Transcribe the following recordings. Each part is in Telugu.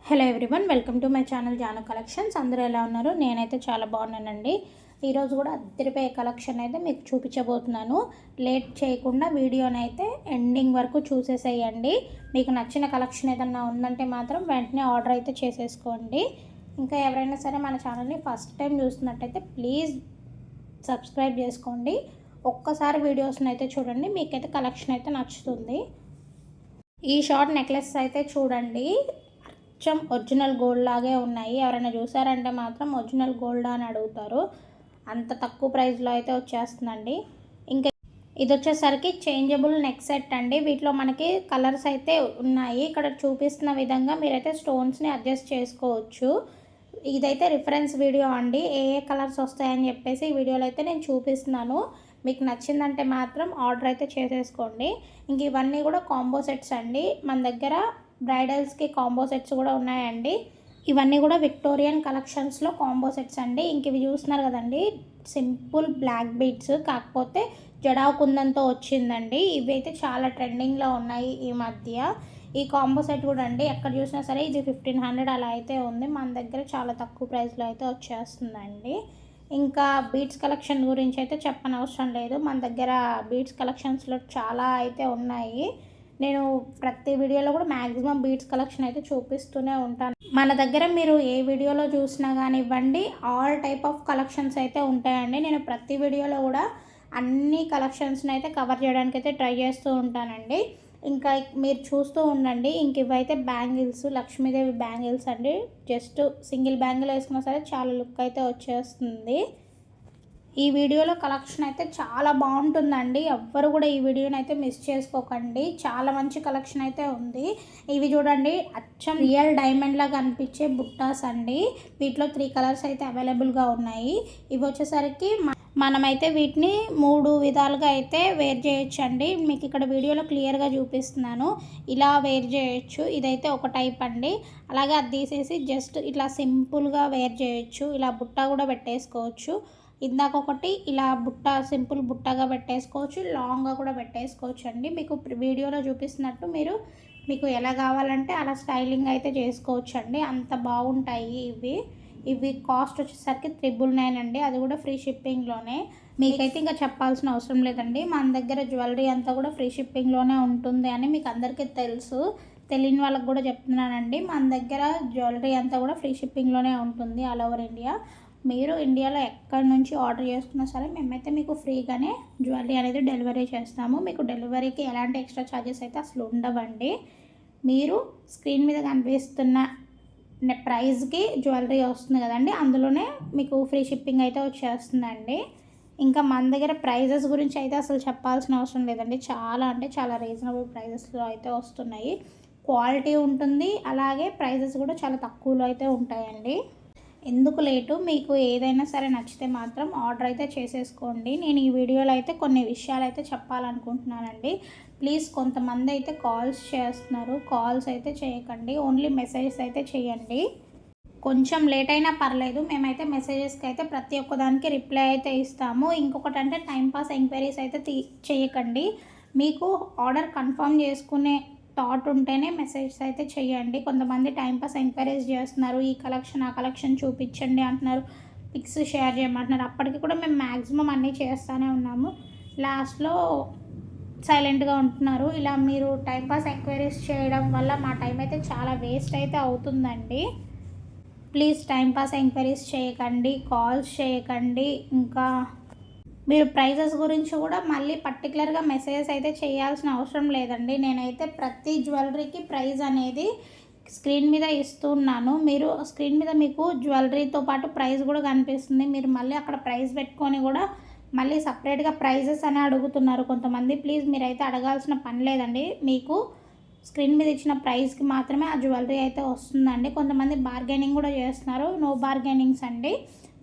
Hello everyone, welcome to my channel Janu collections. అందరూ ఎలా ఉన్నారు? నేనైతే చాలా బాగున్నానండి. ఈరోజు కూడా అద్దరిపోయే కలెక్షన్ అయితే మీకు చూపించబోతున్నాను. లేట్ చేయకుండా వీడియోనైతే ఎండింగ్ వరకు చూసేసేయండి. మీకు నచ్చిన కలెక్షన్ ఏదన్నా ఉందంటే మాత్రం వెంటనే ఆర్డర్ అయితే చేసేసుకోండి. ఇంకా ఎవరైనా సరే మన ఛానల్ని ఫస్ట్ టైం చూస్తున్నట్టయితే ప్లీజ్ సబ్స్క్రైబ్ చేసుకోండి. ఒక్కసారి వీడియోస్ని అయితే చూడండి, మీకైతే కలెక్షన్ అయితే నచ్చుతుంది. ఈ షార్ట్ నెక్లెస్ అయితే చూడండి, ఒరిజినల్ గోల్డ్ లాగే ఉన్నాయి. ఎవరైనా చూసారంటే మాత్రం ఒరిజినల్ గోల్డ్ అని అడుగుతారు. అంత తక్కువ ప్రైస్లో అయితే వచ్చేస్తుందండి. ఇంకా ఇది వచ్చేసరికి చేంజబుల్ నెక్ సెట్ అండి. వీటిలో మనకి కలర్స్ అయితే ఉన్నాయి. ఇక్కడ చూపిస్తున్న విధంగా మీరైతే స్టోన్స్ని అడ్జస్ట్ చేసుకోవచ్చు. ఇదైతే రిఫరెన్స్ వీడియో అండి, ఏ కలర్స్ వస్తాయని చెప్పేసి ఈ వీడియోలో అయితే నేను చూపిస్తున్నాను. మీకు నచ్చిందంటే మాత్రం ఆర్డర్ అయితే చేసేసుకోండి. ఇంక ఇవన్నీ కూడా కాంబో సెట్స్ అండి. మన దగ్గర బ్రైడల్స్కి కాంబో సెట్స్ కూడా ఉన్నాయండి. ఇవన్నీ కూడా విక్టోరియన్ కలెక్షన్స్లో కాంబో సెట్స్ అండి. ఇంక ఇవి చూస్తున్నారు కదండి, సింపుల్ బ్లాక్ బీడ్స్, కాకపోతే జడావు కుందంతో వచ్చిందండి. ఇవి అయితే చాలా ట్రెండింగ్లో ఉన్నాయి ఈ మధ్య. ఈ కాంబో సెట్ కూడా అండి ఎక్కడ చూసినా సరే ఇది 1500 అలా అయితే ఉంది. మన దగ్గర చాలా తక్కువ ప్రైస్లో అయితే వచ్చేస్తుందండి. ఇంకా బీడ్స్ కలెక్షన్ గురించి అయితే చెప్పనవసరం లేదు. మన దగ్గర బీడ్స్ కలెక్షన్స్లో చాలా అయితే ఉన్నాయి. నేను ప్రతి వీడియోలో కూడా మ్యాక్సిమం బీడ్స్ కలెక్షన్ అయితే చూపిస్తూనే ఉంటాను. మన దగ్గర మీరు ఏ వీడియోలో చూసినా కానివ్వండి, ఆల్ టైప్ ఆఫ్ కలెక్షన్స్ అయితే ఉంటాయండి. నేను ప్రతి వీడియోలో కూడా అన్ని కలెక్షన్స్ని అయితే కవర్ చేయడానికి అయితే ట్రై చేస్తూ ఉంటానండి. ఇంకా మీరు చూస్తూ ఉండండి. ఇంక ఇవైతే బ్యాంగిల్స్, లక్ష్మీదేవి బ్యాంగిల్స్ అండి. జస్ట్ సింగిల్ బ్యాంగిల్ వేసుకున్నా సరే చాలా లుక్ అయితే వచ్చేస్తుంది. ఈ వీడియోలో కలెక్షన్ అయితే చాలా బాగుంటుందండి. ఎవ్వరు కూడా ఈ వీడియోని అయితే మిస్ చేసుకోకండి. చాలా మంచి కలెక్షన్ అయితే ఉంది. ఇవి చూడండి, అచ్చం రియల్ డైమండ్ లాగా కనిపించే బుట్టాస్ అండి. వీటిలో 3 కలర్స్ అయితే అవైలబుల్గా ఉన్నాయి. ఇవి వచ్చేసరికి మనమైతే వీటిని 3 విధాలుగా అయితే వేర్ చేయొచ్చండి. మీకు ఇక్కడ వీడియోలో క్లియర్గా చూపిస్తున్నాను. ఇలా వేర్ చేయొచ్చు. ఇదైతే ఒక టైప్ అండి. అలాగే అది తీసేసి జస్ట్ ఇట్లా సింపుల్గా వేర్ చేయొచ్చు. ఇలా బుట్ట కూడా పెట్టేసుకోవచ్చు. ఇందాక ఒకటి ఇలా బుట్ట, సింపుల్ బుట్టగా పెట్టేసుకోవచ్చు, లాంగ్గా కూడా పెట్టేసుకోవచ్చు అండి. మీకు వీడియోలో చూపిస్తున్నట్టు మీకు ఎలా కావాలంటే అలా స్టైలింగ్ అయితే చేసుకోవచ్చు అండి. అంత బాగుంటాయి ఇవి కాస్ట్ వచ్చేసరికి 999 అండి. అది కూడా ఫ్రీ షిప్పింగ్లోనే. మీకైతే ఇంకా చెప్పాల్సిన అవసరం లేదండి. మన దగ్గర జ్యువెలరీ అంతా కూడా ఫ్రీ షిప్పింగ్లోనే ఉంటుంది అని మీకు అందరికీ తెలుసు. తెలియని వాళ్ళకి కూడా చెప్తున్నానండి, మన దగ్గర జ్యువెలరీ అంతా కూడా ఫ్రీ షిప్పింగ్లోనే ఉంటుంది ఆల్ ఓవర్ ఇండియా. మీరు ఇండియాలో ఎక్కడి నుంచి ఆర్డర్ చేసుకున్నా సరే మేమైతే మీకు ఫ్రీగానే జ్యువెలరీ అనేది డెలివరీ చేస్తాము. మీకు డెలివరీకి ఎలాంటి ఎక్స్ట్రా ఛార్జెస్ అయితే అసలు ఉండవండి. మీరు స్క్రీన్ మీద కనిపిస్తున్న ప్రైస్కి జ్యువెలరీ వస్తుంది కదండి, అందులోనే మీకు ఫ్రీ షిప్పింగ్ అయితే వచ్చేస్తుందండి. ఇంకా మన దగ్గర ప్రైజెస్ గురించి అయితే అసలు చెప్పాల్సిన అవసరం లేదండి. చాలా అంటే చాలా రీజనబుల్ ప్రైజెస్లో అయితే వస్తున్నాయి. క్వాలిటీ ఉంటుంది, అలాగే ప్రైజెస్ కూడా చాలా తక్కువలో అయితే ఉంటాయండి. ఎందుకు లేటు, మీకు ఏదైనా సరే నచ్చితే మాత్రం ఆర్డర్ అయితే చేసేసుకోండి. నేను ఈ వీడియోలో అయితే కొన్ని విషయాలు అయితే చెప్పాలనుకుంటున్నానండి. ప్లీజ్, కొంతమంది అయితే కాల్స్ చేస్తున్నారు, కాల్స్ అయితే చేయకండి, ఓన్లీ మెసేజెస్ అయితే చేయండి. కొంచెం లేట్ అయినా పర్లేదు, మేమైతే మెసేజెస్కి అయితే ప్రతి ఒక్కదానికి రిప్లై అయితే ఇస్తాము. ఇంకొకటి అంటే టైంపాస్ ఎంక్వైరీస్ అయితే చేయకండి. మీకు ఆర్డర్ కన్ఫర్మ్ చేసుకునే థాట్ ఉంటేనే మెసేజ్ అయితే చేయండి. కొంతమంది టైంపాస్ ఎంకరేజ్ చేస్తున్నారు, ఈ కలెక్షన్ ఆ కలెక్షన్ చూపించండి అంటున్నారు, పిక్స్ షేర్ చేయమంటున్నారు. అప్పటికి కూడా మేము మ్యాక్సిమం అన్నీ చేస్తూనే ఉన్నాము. లాస్ట్లో సైలెంట్గా ఉంటున్నారు. ఇలా మీరు టైంపాస్ ఎంక్వైరీస్ చేయడం వల్ల మా టైం అయితే చాలా వేస్ట్ అయితే అవుతుందండి. ప్లీజ్ టైంపాస్ ఎంక్వైరీస్ చేయకండి, కాల్స్ చేయకండి. ఇంకా మీరు ప్రైజెస్ గురించి కూడా మళ్ళీ పర్టికులర్గా మెసేజెస్ అయితే చేయాల్సిన అవసరం లేదండి. నేనైతే ప్రతి జ్యువెలరీకి ప్రైస్ అనేది స్క్రీన్ మీద ఇస్తున్నాను. మీరు స్క్రీన్ మీద మీకు జ్యువెలరీతో పాటు ప్రైస్ కూడా కనిపిస్తుంది. మీరు మళ్ళీ అక్కడ ప్రైస్ పెట్టుకొని కూడా మళ్ళీ సపరేట్గా ప్రైజెస్ అని అడుగుతున్నారు కొంతమంది. ప్లీజ్ మీరైతే అడగాల్సిన పని లేదండి. మీకు స్క్రీన్ మీద ఇచ్చిన ప్రైస్కి మాత్రమే ఆ జ్యువెలరీ అయితే వస్తుందండి. కొంతమంది బార్గెనింగ్ కూడా చేస్తున్నారు. నో బార్గెనింగ్స్ అండి,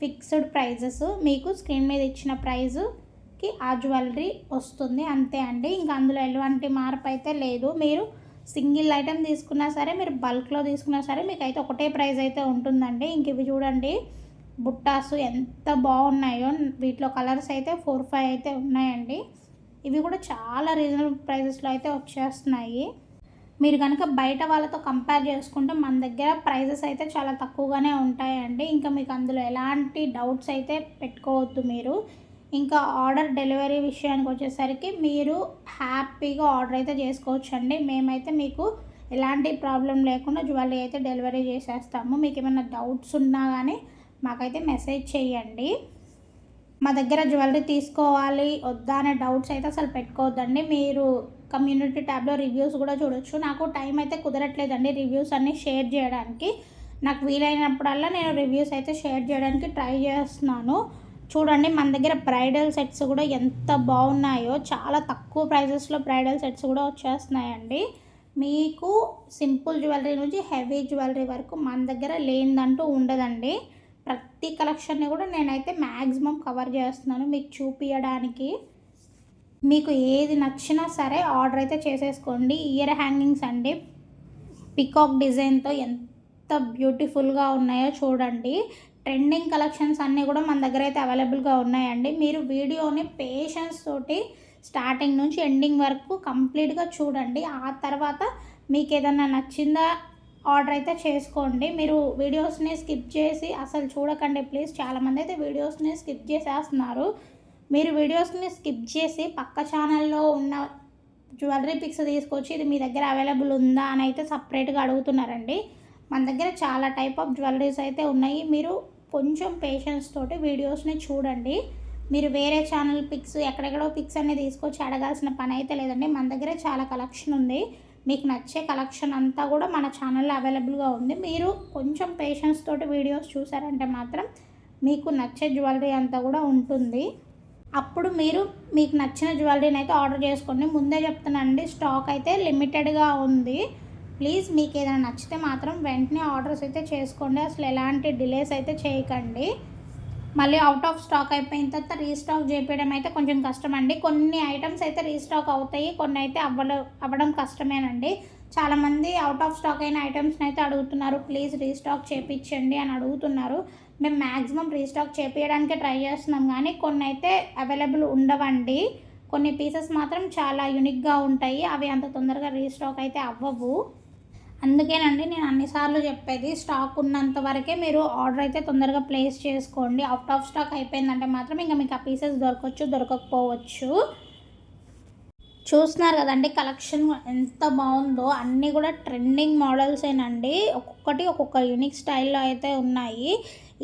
ఫిక్స్డ్ ప్రైజెస్. మీకు స్క్రీన్ మీద ఇచ్చిన ప్రైజ్కి ఆ జ్యువెలరీ వస్తుంది, అంతే అండి. ఇంకా అందులో ఎలాంటి మార్పు అయితే లేదు. మీరు సింగిల్ ఐటెం తీసుకున్నా సరే, మీరు బల్క్లో తీసుకున్నా సరే మీకు అయితే ఒకటే ప్రైస్ అయితే ఉంటుందండి. ఇంక ఇవి చూడండి, బుట్టాసు ఎంత బాగున్నాయో. వీటిలో కలర్స్ అయితే 4-5 అయితే ఉన్నాయండి. ఇవి కూడా చాలా రీజనబుల్ ప్రైజెస్లో అయితే వచ్చేస్తున్నాయి. మీరు కనుక బయట వాళ్ళతో కంపేర్ చేసుకుంటే మన దగ్గర ప్రైజెస్ అయితే చాలా తక్కువగానే ఉంటాయండి. ఇంకా మీకు అందులో ఎలాంటి డౌట్స్ అయితే పెట్టుకోవద్దు మీరు. ఇంకా ఆర్డర్ డెలివరీ విషయానికి వచ్చేసరికి మీరు హ్యాపీగా ఆర్డర్ అయితే చేసుకోవచ్చండి. మేమైతే మీకు ఎలాంటి ప్రాబ్లం లేకుండా జ్యువెలరీ అయితే డెలివరీ చేసేస్తాము. మీకు ఏమైనా డౌట్స్ ఉన్నా కానీ మాకైతే మెసేజ్ చేయండి. మా దగ్గర జ్యువెలరీ తీసుకోవాలి వద్దా అనే డౌట్స్ అయితే అసలు పెట్టుకోవద్దండి. మీరు కమ్యూనిటీ ట్యాబ్లో రివ్యూస్ కూడా చూడొచ్చు. నాకు టైం అయితే కుదరట్లేదండి రివ్యూస్ అన్నీ షేర్ చేయడానికి. నాకు వీలైనప్పుడల్లా నేను రివ్యూస్ అయితే షేర్ చేయడానికి ట్రై చేస్తున్నాను. చూడండి మన దగ్గర బ్రైడల్ సెట్స్ కూడా ఎంత బాగున్నాయో, చాలా తక్కువ ప్రైజెస్లో బ్రైడల్ సెట్స్ కూడా వచ్చేస్తున్నాయండి. మీకు సింపుల్ జ్యువెలరీ నుంచి హెవీ జ్యువెలరీ వరకు మన దగ్గర లేనిదంటూ ఉండదండి. ప్రతి కలెక్షన్ని కూడా నేనైతే మ్యాక్సిమం కవర్ చేస్తున్నాను మీకు చూపించడానికి. మీకు ఏది నచ్చినా సరే ఆర్డర్ అయితే చేసేసుకోండి. ఇయర్ హ్యాంగింగ్స్ అండి పికాక్ డిజైన్తో ఎంత బ్యూటిఫుల్గా ఉన్నాయో చూడండి. ట్రెండింగ్ కలెక్షన్స్ అన్నీ కూడా మన దగ్గర అయితే అవైలబుల్గా ఉన్నాయండి. మీరు వీడియోని పేషెన్స్ తోటి స్టార్టింగ్ నుంచి ఎండింగ్ వరకు కంప్లీట్గా చూడండి. ఆ తర్వాత మీకు ఏదన్నా నచ్చిందా ఆర్డర్ అయితే చేసుకోండి. మీరు వీడియోస్ని స్కిప్ చేసి అసలు చూడకండి ప్లీజ్. చాలామంది అయితే వీడియోస్ని స్కిప్ చేసేస్తున్నారు. మీరు వీడియోస్ని స్కిప్ చేసి పక్క ఛానల్లో ఉన్న జ్యువెలరీ పిక్స్ తీసుకొచ్చి ఇది మీ దగ్గర అవైలబుల్ ఉందా అని అయితే సపరేట్గా అడుగుతున్నారండి. మన దగ్గర చాలా టైప్ ఆఫ్ జ్యువెలరీస్ అయితే ఉన్నాయి. మీరు కొంచెం పేషెన్స్ తోటి వీడియోస్ని చూడండి. మీరు వేరే ఛానల్ పిక్స్ ఎక్కడెక్కడో పిక్స్ అన్నీ తీసుకొచ్చి అడగాల్సిన పని అయితే లేదండి. మన దగ్గరే చాలా కలెక్షన్ ఉంది. మీకు నచ్చే కలెక్షన్ అంతా కూడా మన ఛానల్లో అవైలబుల్గా ఉంది. మీరు కొంచెం పేషెన్స్ తోటి వీడియోస్ చూసారంటే మాత్రం మీకు నచ్చే జ్యువెలరీ అంతా కూడా ఉంటుంది. అప్పుడు మీరు మీకు నచ్చిన జ్యువెలరీని అయితే ఆర్డర్ చేసుకోండి. ముందే చెప్తున్నానండి స్టాక్ అయితే లిమిటెడ్గా ఉంది. ప్లీజ్ మీకు ఏదైనా నచ్చితే మాత్రం వెంటనే ఆర్డర్స్ అయితే చేసుకోండి. అసలు ఎలాంటి డిలేస్ అయితే చేయకండి. మళ్ళీ అవుట్ ఆఫ్ స్టాక్ అయిపోయిన తర్వాత రీస్టాక్ చేయడం అయితే కొంచెం కష్టం అండి. కొన్ని ఐటమ్స్ అయితే రీస్టాక్ అవుతాయి, కొన్ని అయితే అవ్వడం కష్టమేనండి. చాలామంది అవుట్ ఆఫ్ స్టాక్ అయిన ఐటమ్స్ని అయితే అడుగుతున్నారు, ప్లీజ్ రీస్టాక్ చేయించండి అని అడుగుతున్నారు. మేము మ్యాక్సిమం రీస్టాక్ చేయించడానికే ట్రై చేస్తున్నాం, కానీ కొన్ని అయితే అవైలబుల్ ఉండవండి. కొన్ని పీసెస్ మాత్రం చాలా యూనిక్గా ఉంటాయి, అవి అంత తొందరగా రీస్టాక్ అయితే అవ్వవు. అందుకేనండి నేను అన్నిసార్లు చెప్పేది స్టాక్ ఉన్నంత వరకే మీరు ఆర్డర్ అయితే తొందరగా ప్లేస్ చేసుకోండి. అవుట్ ఆఫ్ స్టాక్ అయిపోయిందంటే మాత్రం ఇంకా మీకు ఆ పీసెస్ దొరకవచ్చు, దొరకకపోవచ్చు. చూస్తున్నారు కదండి కలెక్షన్ ఎంత బాగుందో. అన్నీ కూడా ట్రెండింగ్ మోడల్సేనండి. ఒక్కొక్కటి ఒక్కొక్క యూనిక్ స్టైల్లో అయితే ఉన్నాయి.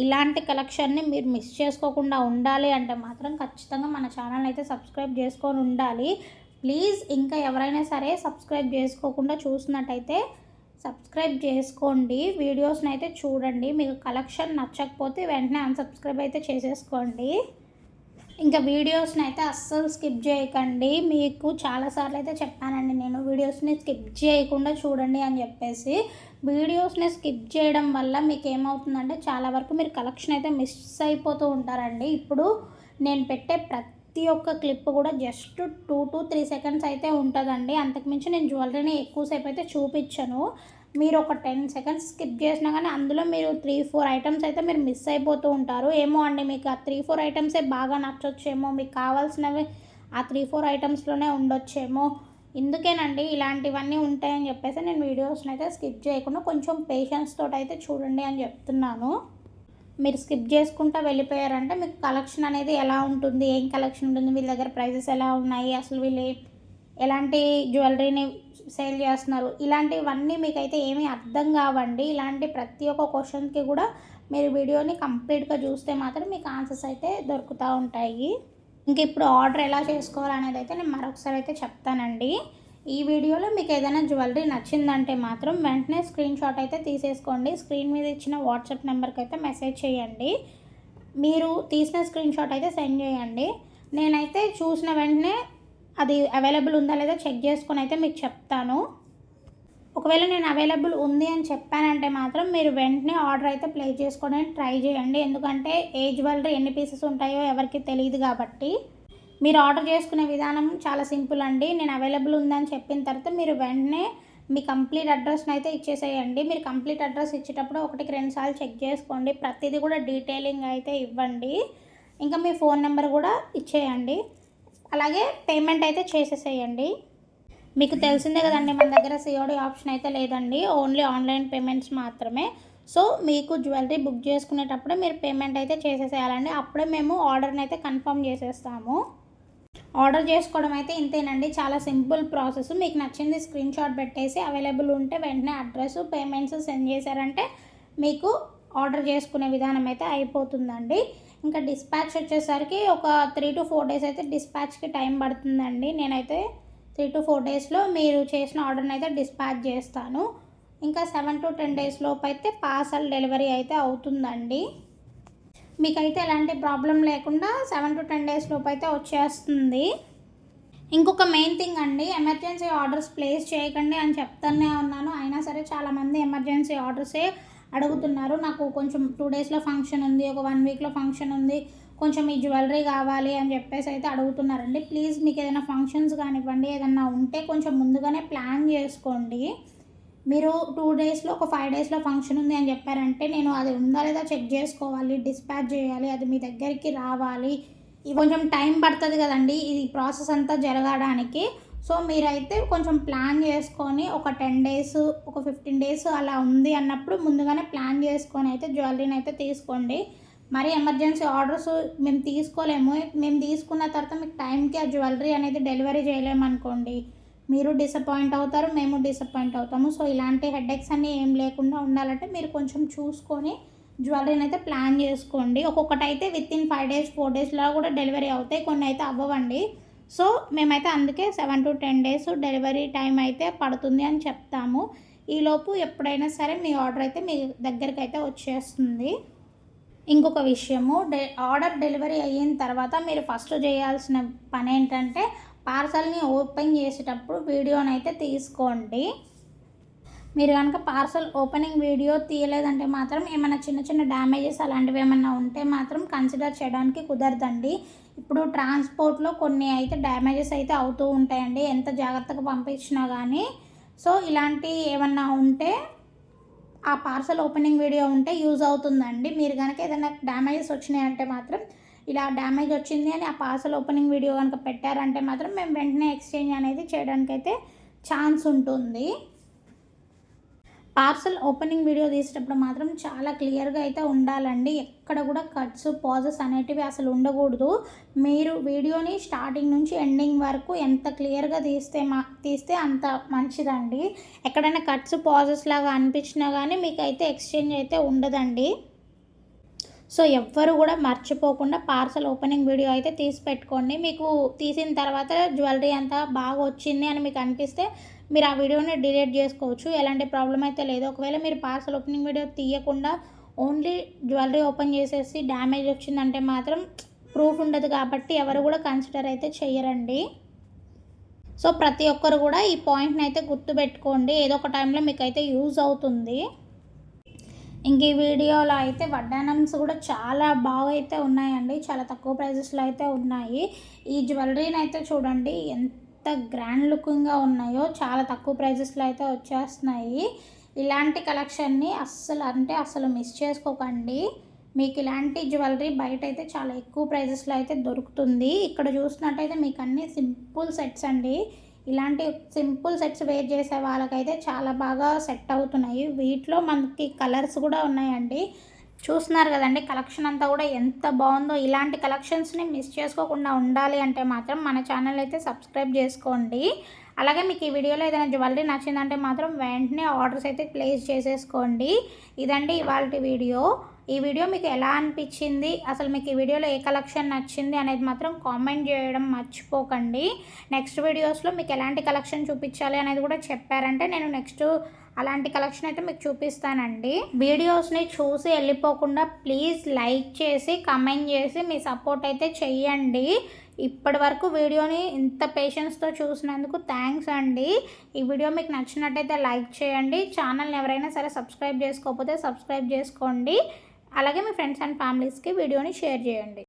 ఇలాంటి కలెక్షన్ని మీరు మిస్ చేసుకోకుండా ఉండాలి అంటే మాత్రం ఖచ్చితంగా మన ఛానల్ అయితే సబ్స్క్రైబ్ చేసుకొని ఉండాలి. ప్లీజ్ ఇంకా ఎవరైనా సరే సబ్స్క్రైబ్ చేసుకోకుండా చూసినట్టయితే సబ్స్క్రైబ్ చేసుకోండి. వీడియోస్ని అయితే చూడండి. మీకు కలెక్షన్ నచ్చకపోతే వెంటనే అన్సబ్స్క్రైబ్ అయితే చేసేసుకోండి. ఇంకా వీడియోస్ని అయితే అస్సలు స్కిప్ చేయకండి. మీకు చాలాసార్లు అయితే చెప్పానండి నేను వీడియోస్ని స్కిప్ చేయకుండా చూడండి అని చెప్పేసి. వీడియోస్ని స్కిప్ చేయడం వల్ల మీకు ఏమవుతుందంటే చాలా వరకు మీరు కలెక్షన్ అయితే మిస్ అయిపోతూ ఉంటారండి. ఇప్పుడు నేను పెట్టే ప్రతి ఒక్క క్లిప్ కూడా జస్ట్ 2 to 3 సెకండ్స్ అయితే ఉంటుందండి. అంతకుమించి నేను జ్యువెలరీని ఎక్కువసేపు అయితే చూపించను. మీరు ఒక 10 సెకండ్స్ స్కిప్ చేసినా కానీ అందులో మీరు 3-4 ఐటమ్స్ అయితే మీరు మిస్ అయిపోతూ ఉంటారు. ఏమో అండి మీకు ఆ 3-4 ఐటమ్సే బాగా నచ్చొచ్చేమో, మీకు కావాల్సినవి ఆ 3-4 ఐటమ్స్లోనే ఉండొచ్చేమో. ఇందుకేనండి ఇలాంటివన్నీ ఉంటాయని చెప్పేసి నేను వీడియోస్ని అయితే స్కిప్ చేయకుండా కొంచెం పేషెన్స్ తోటి అయితే చూడండి అని చెప్తున్నాను. మీరు స్కిప్ చేసుకుంటూ వెళ్ళిపోయారంటే మీకు కలెక్షన్ అనేది ఎలా ఉంటుంది, ఏం కలెక్షన్ ఉంటుంది, వీళ్ళ దగ్గర ప్రైజెస్ ఎలా ఉన్నాయి, అసలు వీళ్ళు ఎలాంటి జ్యువెలరీని సేల్ చేస్తున్నారు, ఇలాంటివన్నీ మీకైతే ఏమీ అర్థం కావండి. ఇలాంటి ప్రతి ఒక్క క్వశ్చన్కి కూడా మీరు వీడియోని కంప్లీట్గా చూస్తే మాత్రం మీకు ఆన్సర్స్ అయితే దొరుకుతూ ఉంటాయి. ఇంక ఇప్పుడు ఆర్డర్ ఎలా చేసుకోవాలనేది అయితే నేను మరొకసారి అయితే చెప్తానండి. ఈ వీడియోలో మీకు ఏదైనా జ్యువెలరీ నచ్చిందంటే మాత్రం వెంటనే స్క్రీన్ షాట్ అయితే తీసేసుకోండి. స్క్రీన్ మీద ఇచ్చిన వాట్సాప్ నెంబర్కి అయితే మెసేజ్ చేయండి. మీరు తీసిన స్క్రీన్ షాట్ అయితే సెండ్ చేయండి. నేనైతే చూసిన వెంటనే అది అవైలబుల్ ఉందా లేదా చెక్ చేసుకొని అయితే మీకు చెప్తాను. ఒకవేళ నేను అవైలబుల్ ఉంది అని చెప్పానంటే మాత్రం మీరు వెంటనే ఆర్డర్ అయితే ప్లేస్ చేసుకోవడానికి ట్రై చేయండి. ఎందుకంటే ఏ జ్యువెలరీ ఎన్ని పీసెస్ ఉంటాయో ఎవరికి తెలియదు కాబట్టి. మీరు ఆర్డర్ చేసుకునే విధానం చాలా సింపుల్ అండి. నేను అవైలబుల్ ఉందని చెప్పిన తర్వాత మీరు వెంటనే మీ కంప్లీట్ అడ్రస్ని అయితే ఇచ్చేసేయండి. మీరు కంప్లీట్ అడ్రస్ ఇచ్చేటప్పుడు 1-2 సార్లు చెక్ చేసుకోండి. ప్రతిదీ కూడా డీటెయిలింగ్ అయితే ఇవ్వండి. ఇంకా మీ ఫోన్ నెంబర్ కూడా ఇచ్చేయండి. అలాగే పేమెంట్ అయితే చేసేసేయండి. మీకు తెలిసిందే కదండి, మన దగ్గర సిఓడి ఆప్షన్ అయితే లేదండి, ఓన్లీ ఆన్లైన్ పేమెంట్స్ మాత్రమే. సో మీకు జ్యువెలరీ బుక్ చేసుకునేటప్పుడే మీరు పేమెంట్ అయితే చేసేసేయాలండి, అప్పుడే మేము ఆర్డర్ని అయితే కన్ఫర్మ్ చేసేస్తాము. ఆర్డర్ చేసుకోవడం అయితే ఇంతేనండి, చాలా సింపుల్ ప్రాసెస్. మీకు నచ్చింది స్క్రీన్ షాట్ పెట్టేసి అవైలబుల్ ఉంటే వెంటనే అడ్రస్ పేమెంట్స్ సెండ్ చేశారంటే మీకు ఆర్డర్ చేసుకునే విధానం అయితే అయిపోతుందండి. ఇంకా డిస్పాచ్ వచ్చేసరికి ఒక 3 to 4 డేస్ అయితే డిస్పాచ్కి టైం పడుతుందండి. నేనైతే 3 to 4 డేస్లో మీరు చేసిన ఆర్డర్ని అయితే డిస్పాచ్ చేస్తాను. ఇంకా 7 to 10 డేస్ లోపు అయితే పార్సల్ డెలివరీ అయితే అవుతుందండి. మీకైతే ఎలాంటి ప్రాబ్లం లేకుండా 7 to 10 డేస్ లోపు అయితే వచ్చేస్తుంది. ఇంకొక మెయిన్ థింగ్ అండి, ఎమర్జెన్సీ ఆర్డర్స్ ప్లేస్ చేయకండి అని చెప్తానే ఉన్నాను, అయినా సరే చాలామంది ఎమర్జెన్సీ ఆర్డర్సే అడుగుతున్నారు. నాకు కొంచెం 2 డేస్లో ఫంక్షన్ ఉంది, ఒక 1 వీక్లో ఫంక్షన్ ఉంది, కొంచెం ఈ జ్యువెలరీ కావాలి అని చెప్పేసి అయితే అడుగుతున్నారండి. ప్లీజ్ మీకు ఏదైనా ఫంక్షన్స్ కానివ్వండి, ఏదైనా ఉంటే కొంచెం ముందుగానే ప్లాన్ చేసుకోండి. మీరు 2 డేస్లో ఒక 5 డేస్లో ఫంక్షన్ ఉంది అని చెప్పారంటే నేను అది ఉందా లేదా చెక్ చేసుకోవాలి, డిస్పాచ్ చేయాలి, అది మీ దగ్గరికి రావాలి, ఇది కొంచెం టైం పడుతుంది కదండి ఈ ప్రాసెస్ అంతా జరగడానికి. సో మీరైతే కొంచెం ప్లాన్ చేసుకొని ఒక 10 డేస్, ఒక 15 డేస్ అలా ఉంది అన్నప్పుడు ముందుగానే ప్లాన్ చేసుకొని అయితే జ్యువెలరీని అయితే తీసుకోండి. మరి ఎమర్జెన్సీ ఆర్డర్స్ మేము తీసుకోలేము, మేము తీసుకున్న తర్వాత మీకు టైంకి ఆ జ్యువెలరీ అనేది డెలివరీ చేయలేమనుకోండి, మీరు డిసప్పాయింట్ అవుతారు, మేము డిసప్పాయింట్ అవుతాము. సో ఇలాంటి హెడేక్స్ అన్నీ ఏం లేకుండా ఉండాలంటే మీరు కొంచెం చూసుకొని జ్యువెలరీని అయితే ప్లాన్ చేసుకోండి. ఒక్కొక్కటి అయితే వితిన్ 5 డేస్ 4 డేస్లో కూడా డెలివరీ అవుతాయి, కొన్ని అయితే అవ్వవండి. సో మేమైతే అందుకే 7 to 10 డేస్ డెలివరీ టైం అయితే పడుతుంది అని చెప్తాము. ఈలోపు ఎప్పుడైనా సరే మీ ఆర్డర్ అయితే మీ దగ్గరికి అయితే వచ్చేస్తుంది. ఇంకొక విషయము, ఆర్డర్ డెలివరీ అయిన తర్వాత మీరు ఫస్ట్ చేయాల్సిన పని ఏంటంటే పార్సల్ని ఓపెన్ చేసేటప్పుడు వీడియోని అయితే తీసుకోండి. మీరు కనుక పార్సల్ ఓపెనింగ్ వీడియో తీయలేదంటే మాత్రం ఏమైనా చిన్న చిన్న డ్యామేజెస్ అలాంటివి ఏమైనా ఉంటే మాత్రం కన్సిడర్ చేయడానికి కుదరదండి. ఇప్పుడు ట్రాన్స్పోర్ట్లో కొన్ని అయితే డ్యామేజెస్ అయితే అవుతూ ఉంటాయండి, ఎంత జాగ్రత్తగా పంపించినా కానీ. సో ఇలాంటి ఏమన్నా ఉంటే ఆ పార్సల్ ఓపెనింగ్ వీడియో ఉంటే యూజ్ అవుతుందండి. మీరు కనుక ఏదైనా డ్యామేజెస్ వచ్చినాయంటే మాత్రం, ఇలా డ్యామేజ్ వచ్చింది అని ఆ పార్సల్ ఓపెనింగ్ వీడియో కనుక పెట్టారంటే మాత్రం మేము వెంటనే ఎక్స్చేంజ్ అనేది చేయడానికైతే ఛాన్స్ ఉంటుంది. పార్సల్ ఓపెనింగ్ వీడియో తీసేటప్పుడు మాత్రం చాలా క్లియర్గా అయితే ఉండాలండి, ఎక్కడ కూడా కట్స్ పాజెస్ అనేటివి అసలు ఉండకూడదు. మీరు వీడియోని స్టార్టింగ్ నుంచి ఎండింగ్ వరకు ఎంత క్లియర్గా తీస్తే అంత మంచిదండి. ఎక్కడైనా కట్స్ పాజెస్ లాగా అనిపించినా కానీ మీకు అయితే ఎక్స్చేంజ్ అయితే ఉండదండి. సో ఎవ్వరు కూడా మర్చిపోకుండా పార్సల్ ఓపెనింగ్ వీడియో అయితే తీసి పెట్టుకోండి. మీకు తీసిన తర్వాత జ్యువెలరీ అంతా బాగా వచ్చింది అని మీకు అనిపిస్తే మీరు ఆ వీడియోని డిలీట్ చేసుకోవచ్చు, ఎలాంటి ప్రాబ్లం అయితే లేదు. ఒకవేళ మీరు పార్సల్ ఓపెనింగ్ వీడియో తీయకుండా ఓన్లీ జ్యువెలరీ ఓపెన్ చేసేసి డ్యామేజ్ వచ్చిందంటే మాత్రం ప్రూఫ్ ఉండదు కాబట్టి ఎవరు కూడా కన్సిడర్ అయితే చెయ్యరండి. సో ప్రతి ఒక్కరు కూడా ఈ పాయింట్ని అయితే గుర్తుపెట్టుకోండి, ఏదో ఒక టైంలో మీకు అయితే యూజ్ అవుతుంది. ఇంక ఈ వీడియోలో అయితే వడ్డానమ్స్ కూడా చాలా బాగా అయితే ఉన్నాయండి, చాలా తక్కువ ప్రైజెస్లో అయితే ఉన్నాయి. ఈ జ్యువెలరీని అయితే చూడండి ఎంత గ్రాండ్ లుకింగ్గా ఉన్నాయో, చాలా తక్కువ ప్రైజెస్లో అయితే వచ్చేస్తున్నాయి. ఇలాంటి కలెక్షన్ని అస్సలు మిస్ చేసుకోకండి. మీకు ఇలాంటి జ్యువెలరీ బయట అయితే చాలా ఎక్కువ ప్రైజెస్లో అయితే దొరుకుతుంది. ఇక్కడ చూసినట్టయితే మీకు అన్ని సింపుల్ సెట్స్ అండి, ఇలాంటి సింపుల్ సెట్స్ వేర్ చేసే వాళ్ళకైతే చాలా బాగా సెట్ అవుతున్నాయి. వీటిలో మనకి కలర్స్ కూడా ఉన్నాయండి, చూస్తున్నారు కదండి కలెక్షన్ అంతా కూడా ఎంత బాగుందో. ఇలాంటి కలెక్షన్స్ని మిస్ చేసుకోకుండా ఉండాలి అంటే మాత్రం మన ఛానల్ అయితే సబ్స్క్రైబ్ చేసుకోండి. అలాగే మీకు ఈ వీడియోలో ఏదైనా జ్యువెలరీ నచ్చిందంటే మాత్రం వెంటనే ఆర్డర్స్ అయితే ప్లేస్ చేసేసుకోండి. ఇదండి ఇవాళ వీడియో. ఈ వీడియో మీకు ఎలా అనిపించింది, అసలు మీకు ఈ వీడియోలో ఏ కలెక్షన్ నచ్చింది అనేది మాత్రం కామెంట్ చేయడం మర్చిపోకండి. నెక్స్ట్ వీడియోస్లో మీకు ఎలాంటి కలెక్షన్ చూపించాలి అనేది కూడా చెప్పారంటే నేను నెక్స్ట్ అలాంటి కలెక్షన్ అయితే మీకు చూపిస్తానండి. వీడియోస్ని చూసి వెళ్ళిపోకుండా ప్లీజ్ లైక్ చేసి కమెంట్ చేసి మీ సపోర్ట్ అయితే చెయ్యండి. ఇప్పటి వరకు వీడియోని ఇంత పేషెన్స్తో చూసినందుకు థ్యాంక్స్ అండి. ఈ వీడియో మీకు నచ్చినట్టయితే లైక్ చేయండి, ఛానల్ని ఎవరైనా సరే సబ్స్క్రైబ్ చేసుకోకపోతే సబ్స్క్రైబ్ చేసుకోండి. అలాగే మీ ఫ్రెండ్స్ అండ్ ఫ్యామిలీస్కి వీడియోని షేర్ చేయండి.